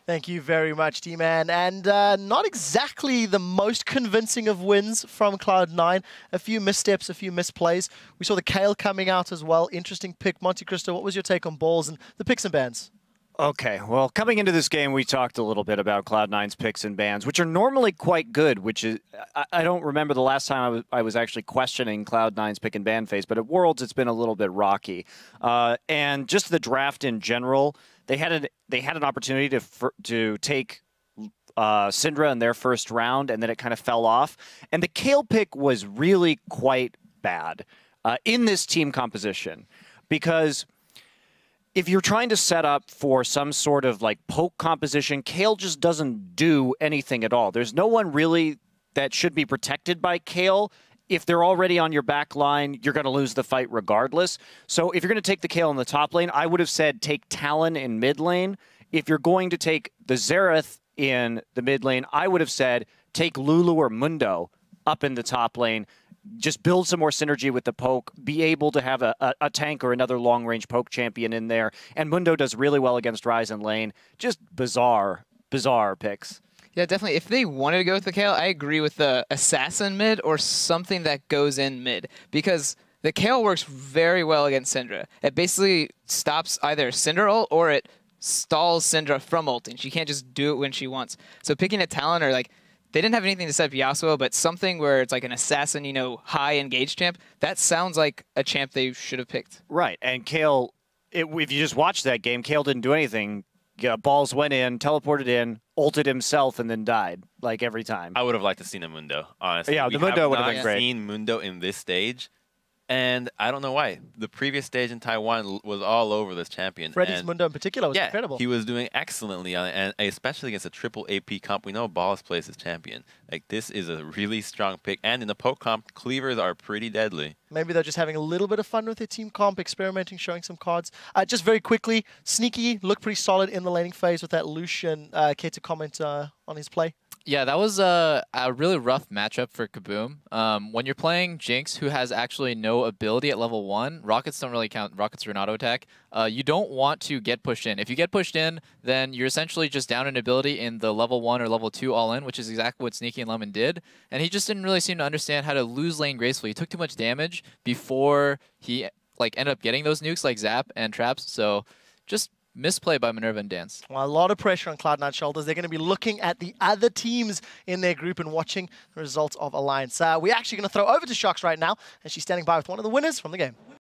Thank you very much, D-Man. And not exactly the most convincing of wins from Cloud9. A few missteps, a few misplays. We saw the Kale coming out as well. Interesting pick. Monte Cristo, what was your take on balls and the picks and bans? Okay, well, coming into this game, we talked a little bit about Cloud9's picks and bans, which are normally quite good, which is, I don't remember the last time I was actually questioning Cloud9's pick and ban phase, but at Worlds, it's been a little bit rocky. And just the draft in general, they had an opportunity to take Syndra in their first round, and then it kind of fell off. And the Kale pick was really quite bad in this team composition, because if you're trying to set up for some sort of like poke composition, Kale just doesn't do anything at all. There's no one really that should be protected by Kale. If they're already on your back line, you're going to lose the fight regardless. So if you're going to take the Kale in the top lane, I would have said take Talon in mid lane. If you're going to take the Xerath in the mid lane, I would have said take Lulu or Mundo up in the top lane. Just build some more synergy with the poke, be able to have a tank or another long-range poke champion in there. And Mundo does really well against Ryze and lane. Just bizarre picks. Yeah, definitely. If they wanted to go with the Kale, I agree with the Assassin mid or something that goes in mid. Because the Kale works very well against Syndra. It basically stops either Syndra ult or it stalls Syndra from ulting. She can't just do it when she wants. So picking a Talon or like, they didn't have anything to set up Yasuo, but something where it's like an assassin, you know, high engaged champ, that sounds like a champ they should have picked. Right, and Kale, if you just watched that game, Kale didn't do anything. Balls went in, teleported in, ulted himself, and then died, like every time. I would have liked to see a Mundo, honestly. Yeah, the Mundo would have been great. Seen Mundo in this stage, and I don't know why. The previous stage in Taiwan was all over this champion. Freddy's Mundo in particular was incredible. He was doing excellently on it, and especially against a triple AP comp. We know Balls plays as champion. Like, this is a really strong pick, and in the poke comp, cleavers are pretty deadly. Maybe they're just having a little bit of fun with their team comp, experimenting, showing some cards. Just very quickly, Sneaky looked pretty solid in the laning phase with that Lucian. Care to comment on his play? Yeah, that was a really rough matchup for KaBuM. When you're playing Jinx, who has actually no ability at level 1, rockets don't really count. Rockets are an auto attack. You don't want to get pushed in. If you get pushed in, then you're essentially just down an ability in the level 1 or level 2 all-in, which is exactly what Sneaky and Lemon did. And he just didn't really seem to understand how to lose lane gracefully. He took too much damage before he ended up getting those nukes like Zap and Traps. So just misplay by Minerva and Dance. Well, a lot of pressure on Cloud9's shoulders. They're going to be looking at the other teams in their group and watching the results of Alliance. We're actually going to throw over to Shox right now, and she's standing by with one of the winners from the game.